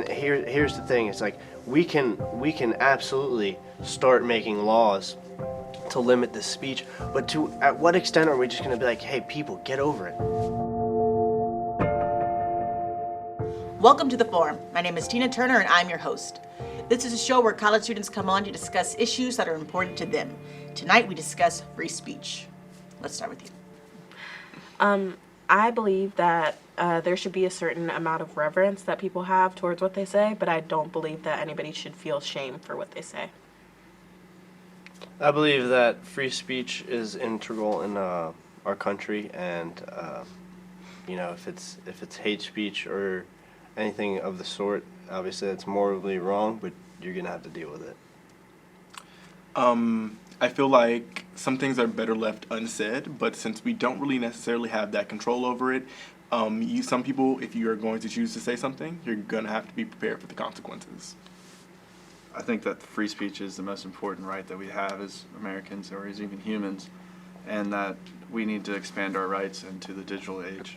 And here's the thing: it's like we can absolutely start making laws to limit this speech, but to at what extent are we just going to be like, hey, people, get over it? Welcome to The Forum. My name is Tina Turner and I'm your host. This is a show where college students come on to discuss issues that are important to them. Tonight we discuss free speech. Let's start with you. I believe that there should be a certain amount of reverence that people have towards what they say, but I don't believe that anybody should feel shame for what they say. I believe that free speech is integral in our country, and if it's hate speech or anything of the sort, obviously that's morally wrong, but you're gonna have to deal with it. I feel like some things are better left unsaid, but since we don't really necessarily have that control over it, some people, if you are going to choose to say something, you're gonna have to be prepared for the consequences. I think that free speech is the most important right that we have as Americans or as even humans, and that we need to expand our rights into the digital age.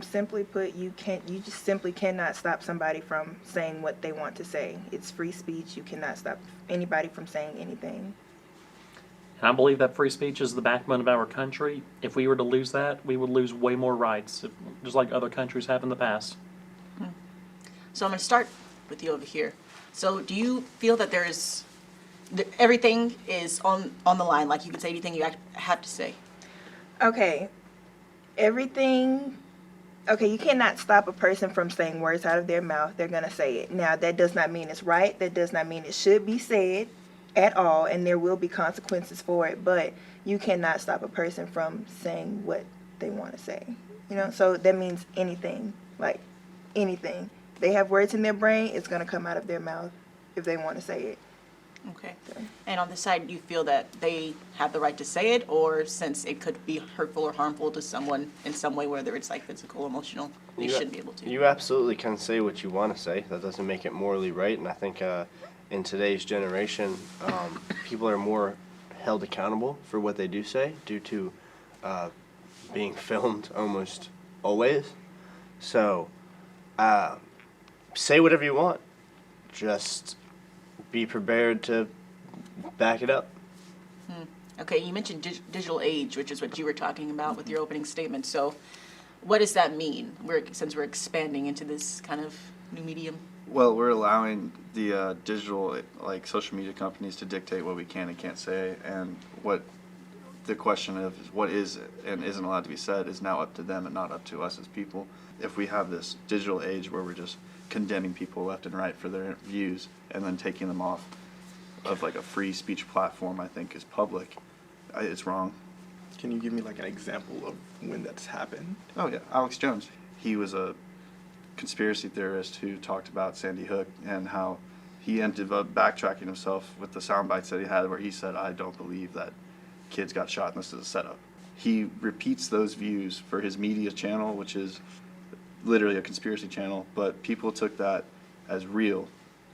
Simply put, you just simply cannot stop somebody from saying what they want to say. It's free speech. You cannot stop anybody from saying anything. And I believe that free speech is the backbone of our country. If we were to lose that, we would lose way more rights, just like other countries have in the past. So I'm going to start with you over here. So do you feel that everything is on the line, like you can say anything you have to say? Okay. You cannot stop a person from saying words out of their mouth. They're going to say it. Now, that does not mean it's right. That does not mean it should be said at all, and there will be consequences for it, but you cannot stop a person from saying what they want to say. So that means anything, like anything. They have words in their brain, it's going to come out of their mouth if they want to say it. Okay. And on the side, you feel that they have the right to say it, or since it could be hurtful or harmful to someone in some way, whether it's like physical, emotional, they shouldn't be able to? You absolutely can say what you want to say. That doesn't make it morally right, and I think in today's generation, people are more held accountable for what they do say due to being filmed almost always. So, say whatever you want. Just be prepared to back it up. Okay, you mentioned digital age, which is what you were talking about with your opening statement. So what does that mean, since we're expanding into this kind of new medium? Well, we're allowing the digital, like social media companies, to dictate what we can and can't say, and what the question of what is and isn't allowed to be said is now up to them and not up to us as people. If we have this digital age where we're just condemning people left and right for their views and then taking them off of like a free speech platform, I think is public, it's wrong. Can you give me like an example of when that's happened? Oh yeah, Alex Jones. He was a conspiracy theorist who talked about Sandy Hook and how he ended up backtracking himself with the sound bites that he had where he said, I don't believe that kids got shot and this is a setup. He repeats those views for his media channel, which is literally a conspiracy channel, but people took that as real,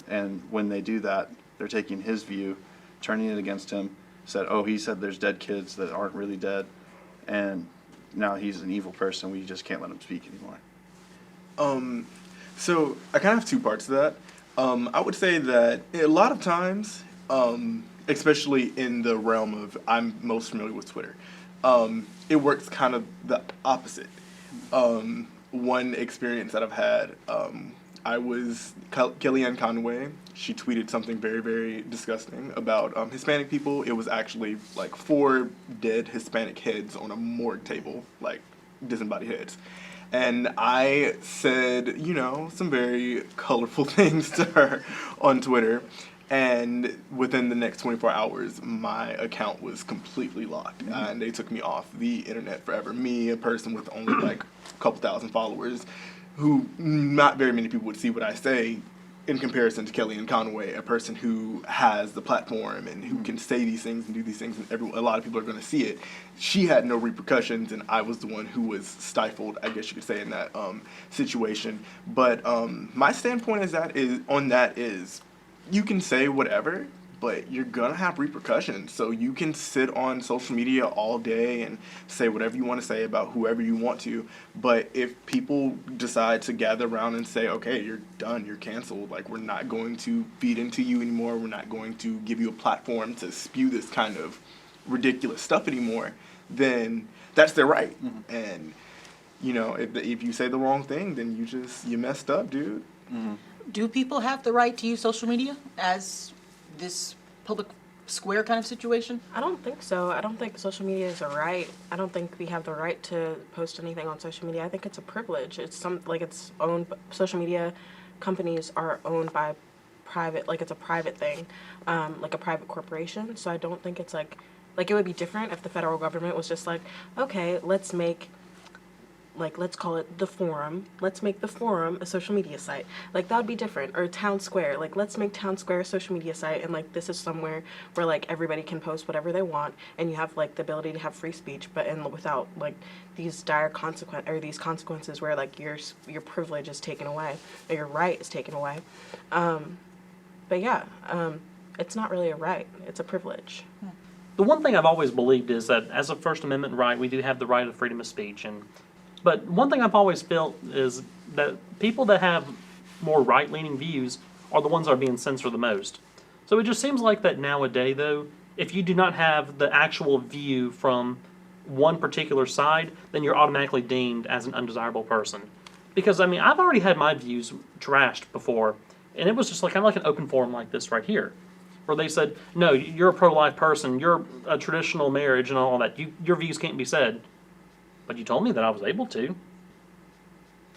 and when they do that, they're taking his view, turning it against him, he said there's dead kids that aren't really dead, and now he's an evil person, we just can't let him speak anymore. So I kind of have two parts to that. I would say that a lot of times, especially in the realm of, I'm most familiar with Twitter, it works kind of the opposite. One experience that I've had, I was Kellyanne Conway. She tweeted something very, very disgusting about Hispanic people. It was actually like 4 dead Hispanic heads on a morgue table, like disembodied heads. And I said, some very colorful things to her on Twitter. And within the next 24 hours, my account was completely locked. And they took me off the internet forever. Me, a person with only like a couple thousand followers, who not very many people would see what I say, in comparison to Kellyanne Conway, a person who has the platform and who can say these things and do these things, and a lot of people are going to see it. She had no repercussions, and I was the one who was stifled, I guess you could say, in that situation. But my standpoint on that is, you can say whatever, but you're gonna have repercussions. So you can sit on social media all day and say whatever you want to say about whoever you want to, but if people decide to gather around and say, okay, you're done, you're canceled, like we're not going to feed into you anymore, we're not going to give you a platform to spew this kind of ridiculous stuff anymore, then that's their right. And you know, if you say the wrong thing, then you messed up, dude. Do people have the right to use social media as this public square kind of situation? I don't think so. I don't think social media is a right. I don't think we have the right to post anything on social media. I think it's a privilege. It's it's owned. Social media companies are owned by private. Like it's a private thing, like a private corporation. So I don't think it's like it would be different if the federal government was just like, okay, let's call it the Forum. Let's make the Forum a social media site. Like that would be different. Or Town Square. Like let's make Town Square a social media site, and like this is somewhere where like everybody can post whatever they want, and you have like the ability to have free speech, but without like these dire consequences where like your privilege is taken away or your right is taken away. But yeah, it's not really a right. It's a privilege. The one thing I've always believed is that as a First Amendment right, we do have the right of freedom of speech. But one thing I've always felt is that people that have more right-leaning views are the ones that are being censored the most. So it just seems like that nowadays, though, if you do not have the actual view from one particular side, then you're automatically deemed as an undesirable person. Because, I mean, I've already had my views trashed before, and it was just kind of like an open forum like this right here, where they said, no, you're a pro-life person, you're a traditional marriage and all that, your views can't be said. But you told me that I was able to.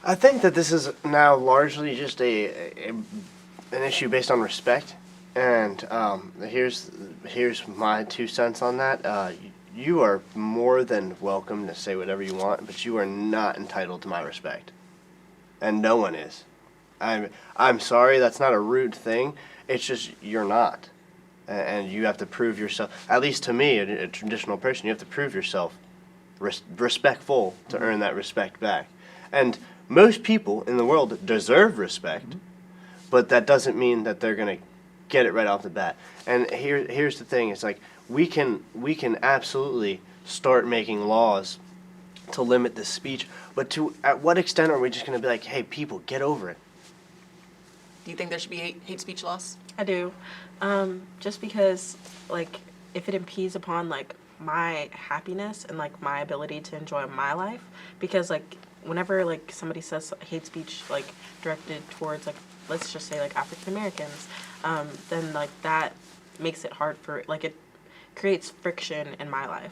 I think that this is now largely just an issue based on respect, and here's my 2 cents on that. You are more than welcome to say whatever you want, but you are not entitled to my respect, and no one is. I'm sorry, that's not a rude thing. It's just you're not, and you have to prove yourself. At least to me, a traditional person, you have to prove yourself respectful to earn that respect back. And most people in the world deserve respect, but that doesn't mean that they're going to get it right off the bat. And here's the thing, it's like we can absolutely start making laws to limit this speech, but at what extent are we just going to be like, hey, people, get over it? Do you think there should be hate speech laws? I do. Just because, like, if it impedes upon, like, my happiness and, like, my ability to enjoy my life. Because, like, whenever, like, somebody says hate speech, like, directed towards, like, let's just say, like, African Americans, then, like, that makes it hard for, like, it creates friction in my life.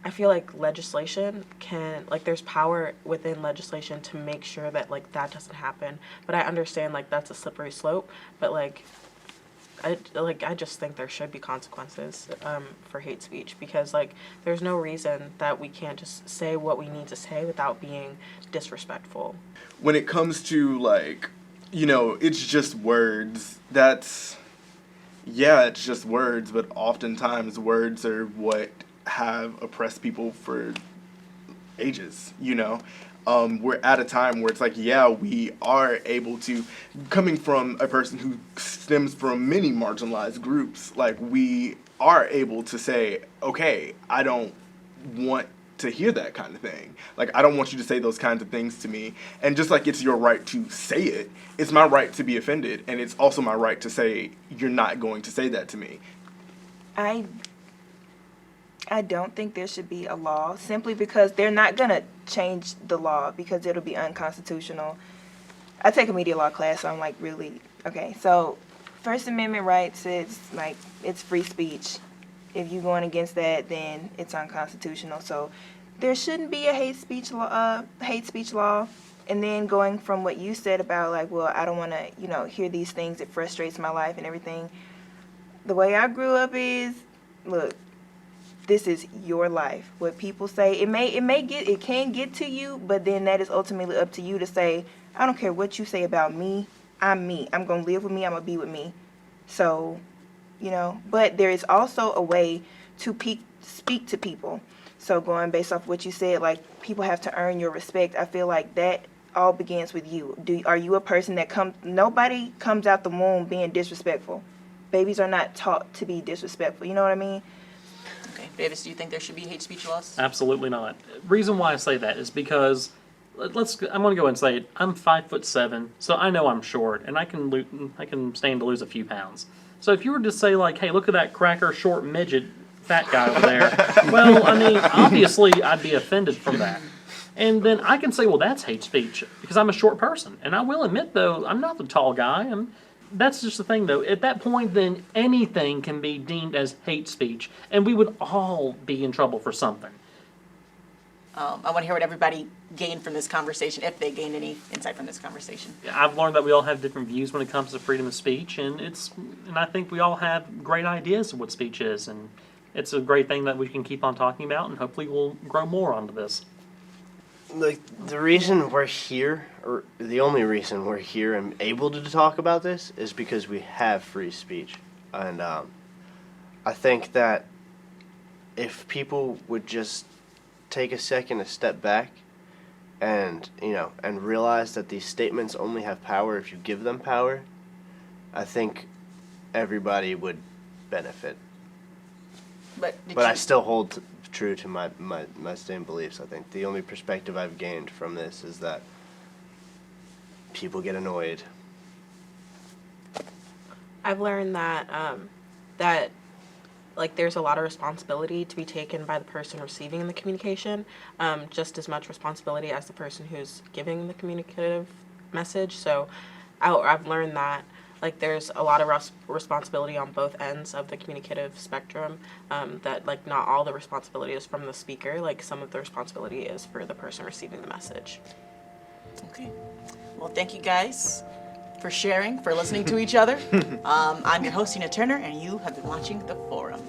I feel like legislation can, like, there's power within legislation to make sure that, like, that doesn't happen. But I understand, like, that's a slippery slope. But, like, I just think there should be consequences for hate speech, because, like, there's no reason that we can't just say what we need to say without being disrespectful. When it comes to, like, you know, it's just words. It's just words, but oftentimes words are what have oppressed people for ages, you know? We're at a time where it's like, yeah, we are able to, coming from a person who stems from many marginalized groups, like, we are able to say, okay, I don't want to hear that kind of thing. Like, I don't want you to say those kinds of things to me. And just like it's your right to say it, it's my right to be offended. And it's also my right to say, you're not going to say that to me. I don't think there should be a law, simply because they're not going to change the law because it'll be unconstitutional. I take a media law class, so I'm like, really, okay. So First Amendment rights, it's free speech. If you're going against that, then it's unconstitutional. So there shouldn't be a hate speech law. And then going from what you said about, like, well, I don't want to, hear these things. It frustrates my life and everything. The way I grew up is, look, this is your life. What people say, it can get to you, but then that is ultimately up to you to say, I don't care what you say about me. I'm me. I'm going to live with me. I'm going to be with me. So, but there is also a way to speak to people. So going based off what you said, like, people have to earn your respect. I feel like that all begins with you. Are you a person that nobody comes out the womb being disrespectful? Babies are not taught to be disrespectful. You know what I mean? Okay, Davis, do you think there should be hate speech laws? Absolutely not. Reason why I say that is because I'm going to go and say it. I'm 5'7", so I know I'm short, and I can stand to lose a few pounds. So if you were to say like, "Hey, look at that cracker, short midget, fat guy over there," well, I mean, obviously I'd be offended from that. And then I can say, well, that's hate speech because I'm a short person, and I will admit though I'm not the tall guy. That's just the thing, though. At that point, then anything can be deemed as hate speech, and we would all be in trouble for something. I want to hear what everybody gained from this conversation, if they gained any insight from this conversation. I've learned that we all have different views when it comes to freedom of speech, and I think we all have great ideas of what speech is, and it's a great thing that we can keep on talking about, and hopefully we'll grow more onto this. Like, the reason we're here, or the only reason we're here and able to talk about this, is because we have free speech. And I think that if people would just take a second to step back and, and realize that these statements only have power if you give them power, I think everybody would benefit. But I still hold true to my same beliefs. I think the only perspective I've gained from this is that people get annoyed. I've learned that like there's a lot of responsibility to be taken by the person receiving the communication, just as much responsibility as the person who's giving the communicative message. So I've learned that like there's a lot of responsibility on both ends of the communicative spectrum, that like not all the responsibility is from the speaker, like some of the responsibility is for the person receiving the message. Okay. Well, thank you guys for sharing, for listening to each other. I'm your host, Tina Turner, and you have been watching The Forum.